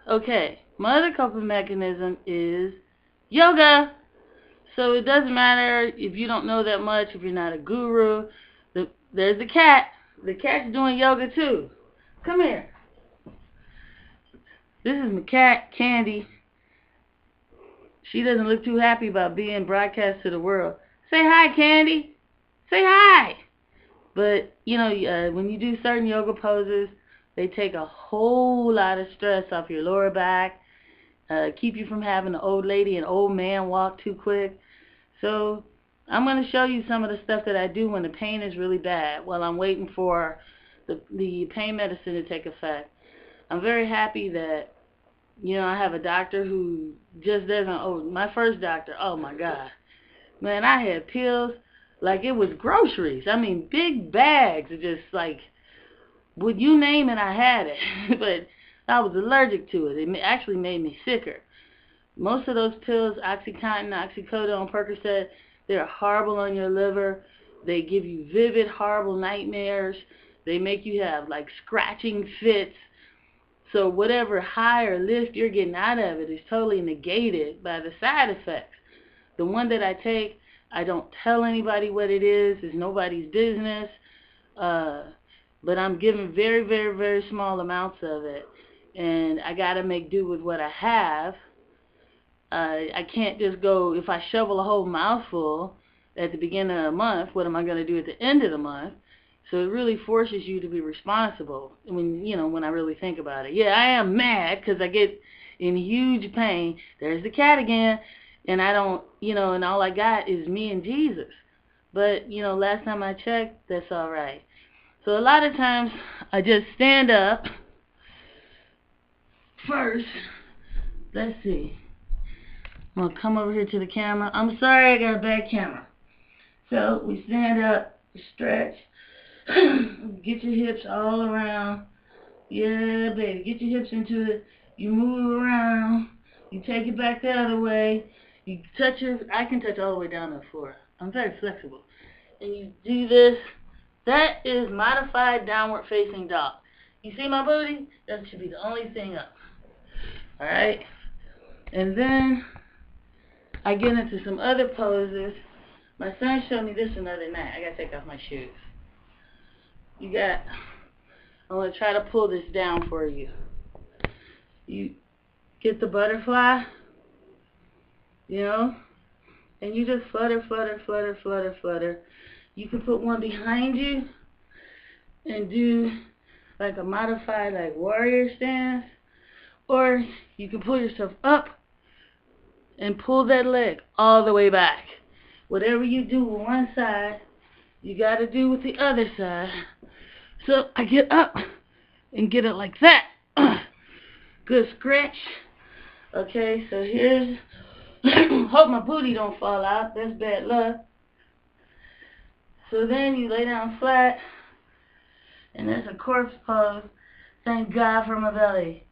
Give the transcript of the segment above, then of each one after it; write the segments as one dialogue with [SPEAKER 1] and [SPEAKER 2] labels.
[SPEAKER 1] Okay, my other coping mechanism is yoga. So it doesn't matter if you don't know that much, if you're not a guru. There's the cat. The cat's doing yoga too. Come here. This is my cat, Candy. She doesn't look too happy about being broadcast to the world. Say hi, Candy. Say hi. But, when you do certain yoga poses, they take a whole lot of stress off your lower back, keep you from having an old lady and old man walk too quick. So I'm going to show you some of the stuff that I do when the pain is really bad while I'm waiting for the pain medicine to take effect. I'm very happy that, I have a doctor who just doesn't, my first doctor, oh my God. Man, I had pills like it was groceries. I mean, big bags of just like, would you name it, I had it. But I was allergic to it. It actually made me sicker. Most of those pills, OxyContin, oxycodone, Percocet, they're horrible on your liver. They give you vivid, horrible nightmares. They make you have like scratching fits. So whatever high or lift you're getting out of it is totally negated by the side effects. The one that I take, I don't tell anybody what it is. It's nobody's business. But I'm giving very, very, very small amounts of it. And I got to make do with what I have. I can't just go, if I shovel a whole mouthful at the beginning of the month, what am I going to do at the end of the month? So it really forces you to be responsible when I really think about it. Yeah, I am mad because I get in huge pain. There's the cat again. And I don't, and all I got is me and Jesus. But, last time I checked, that's all right. So a lot of times I just stand up first. Let's see. I'm going to come over here to the camera. I'm sorry I got a bad camera. So we stand up, stretch, get your hips all around. Yeah, baby, get your hips into it. You move around. You take it back the other way. You touch I can touch all the way down to the floor. I'm very flexible. And you do this. That is modified downward facing dog. You see my booty? That should be the only thing up. Alright? And then I get into some other poses. My son showed me this another night. I gotta take off my shoes. I'm gonna try to pull this down for you. You get the butterfly, and you just flutter, flutter, flutter, flutter, flutter. You can put one behind you and do like a modified like warrior stance, or you can pull yourself up and pull that leg all the way back. Whatever you do with one side, you got to do with the other side. So I get up and get it like that. Good stretch. Okay, so here's, hope my booty don't fall out. That's bad luck. So then you lay down flat, and that's a corpse pose. Thank God for my belly.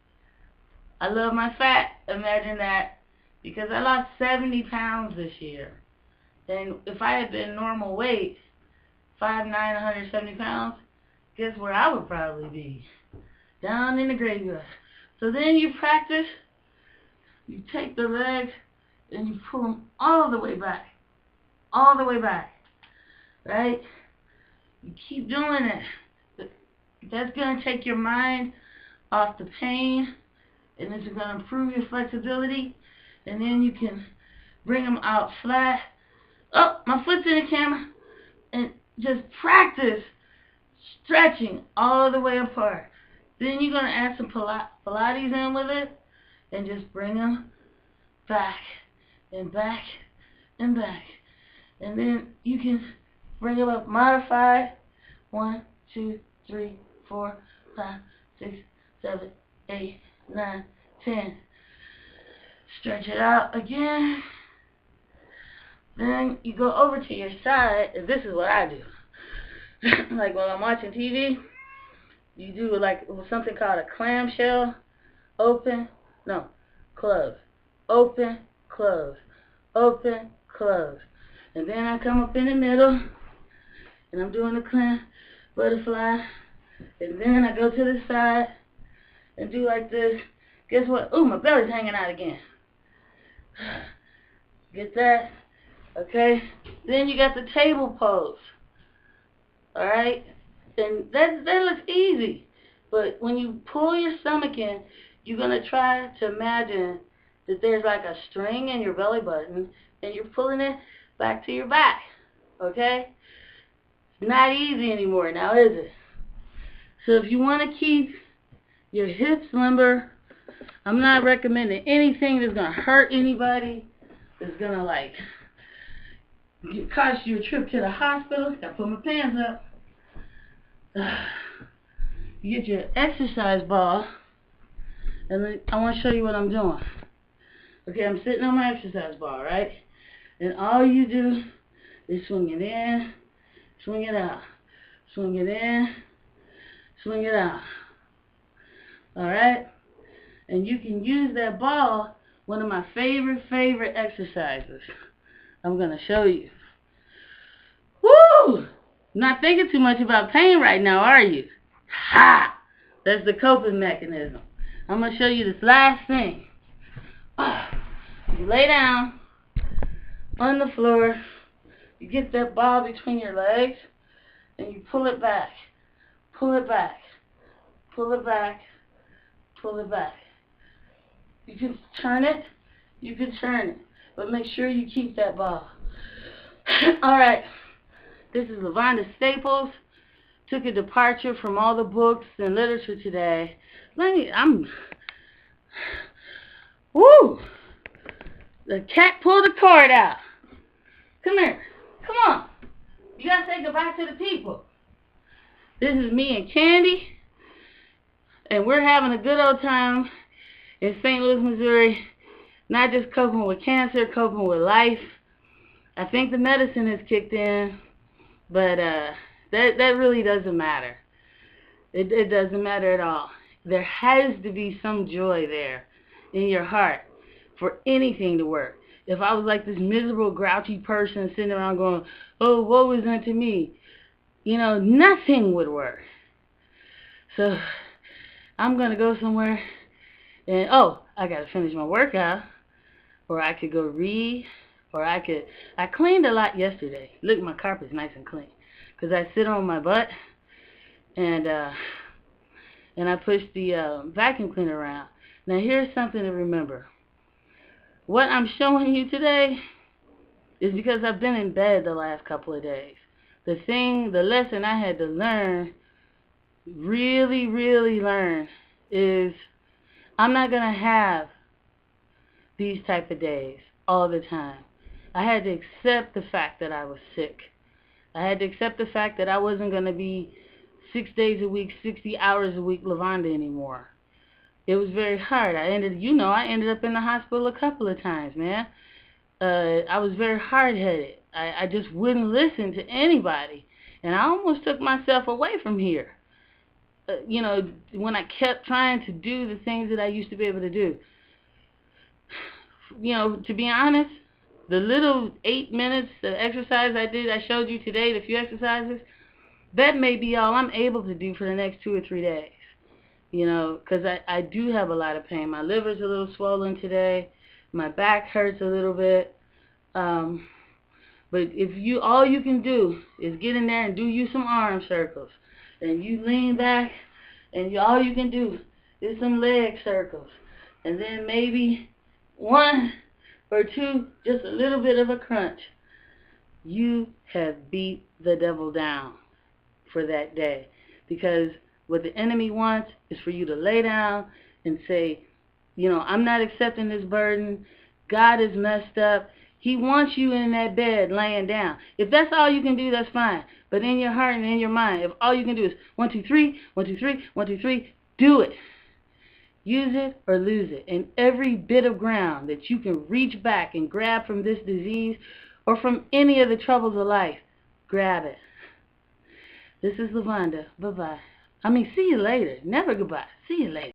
[SPEAKER 1] I love my fat. Imagine that. Because I lost 70 pounds this year. And if I had been normal weight, 5'9", 170 pounds, guess where I would probably be? Down in the graveyard. So then you practice. You take the legs and you pull them all the way back. All the way back. Right? You keep doing it. That's going to take your mind off the pain, and it's going to improve your flexibility, and then you can bring them out flat. Oh, my foot's in the camera. And just practice stretching all the way apart. Then you're going to add some Pilates in with it, and just bring them back and back and back. And then you can bring them up modified. 1, 2, 3, 4, 5, 6, 7, 8, 9, 10. Stretch it out again. Then you go over to your side, and this is what I do. Like when I'm watching TV, you do like something called a clamshell. Open, no, close. Open, close. Open, close. And then I come up in the middle, and I'm doing the clam butterfly. And then I go to the side and do like this. Guess what? Ooh, my belly's hanging out again. Get that? Okay? Then you got the table pose. Alright? And that looks easy. But when you pull your stomach in, you're going to try to imagine that there's like a string in your belly button and you're pulling it back to your back. Okay? It's not easy anymore now, is it? So if you want to keep your hips limber, I'm not recommending anything that's going to hurt anybody, that's going to like cost you a trip to the hospital. Gotta put my pants up. You get your exercise ball, and I want to show you what I'm doing. Okay, I'm sitting on my exercise ball, right? And all you do is swing it in, swing it out, swing it in, swing it out. Alright? And you can use that ball, one of my favorite exercises. I'm going to show you. Woo! Not thinking too much about pain right now, are you? Ha! That's the coping mechanism. I'm going to show you this last thing. You lay down on the floor. You get that ball between your legs, and you pull it back. Pull it back. Pull it back. Pull it back. You can turn it. You can turn it. But make sure you keep that ball. Alright. This is Lavonda Staples. Took a departure from all the books and literature today. Woo! The cat pulled the cord out. Come here. Come on. You gotta say goodbye to the people. This is me and Candy. And we're having a good old time in St. Louis, Missouri. Not just coping with cancer, coping with life. I think the medicine has kicked in. But that really doesn't matter. It doesn't matter at all. There has to be some joy there in your heart for anything to work. If I was like this miserable, grouchy person sitting around going, oh, woe is unto me, you know, nothing would work. So I'm going to go somewhere and, I got to finish my workout, or I could go read, or I cleaned a lot yesterday. Look, my carpet's nice and clean. Because I sit on my butt, and I push the vacuum cleaner around. Now, here's something to remember. What I'm showing you today is because I've been in bed the last couple of days. The lesson I had to learn, really learn, is I'm not going to have these type of days all the time. I had to accept the fact that I was sick. I had to accept the fact that I wasn't going to be 6 days a week, 60 hours a week Lavonda anymore. It was very hard. I ended up in the hospital a couple of times, man. I was very hard-headed. I just wouldn't listen to anybody. And I almost took myself away from here. When I kept trying to do the things that I used to be able to do. To be honest, the little 8 minutes of exercise I showed you today, the few exercises, that may be all I'm able to do for the next 2 or 3 days. Because I do have a lot of pain. My liver's a little swollen today. My back hurts a little bit. But all you can do is get in there and do you some arm circles. And you lean back, and all you can do is some leg circles. And then maybe 1 or 2, just a little bit of a crunch. You have beat the devil down for that day. Because what the enemy wants is for you to lay down and say, I'm not accepting this burden. God is messed up. He wants you in that bed laying down. If that's all you can do, that's fine. But in your heart and in your mind, if all you can do is 1, 2, 3, 1, 2, 3, 1, 2, 3, do it. Use it or lose it. And every bit of ground that you can reach back and grab from this disease or from any of the troubles of life, grab it. This is Lavonda. Bye-bye. See you later. Never goodbye. See you later.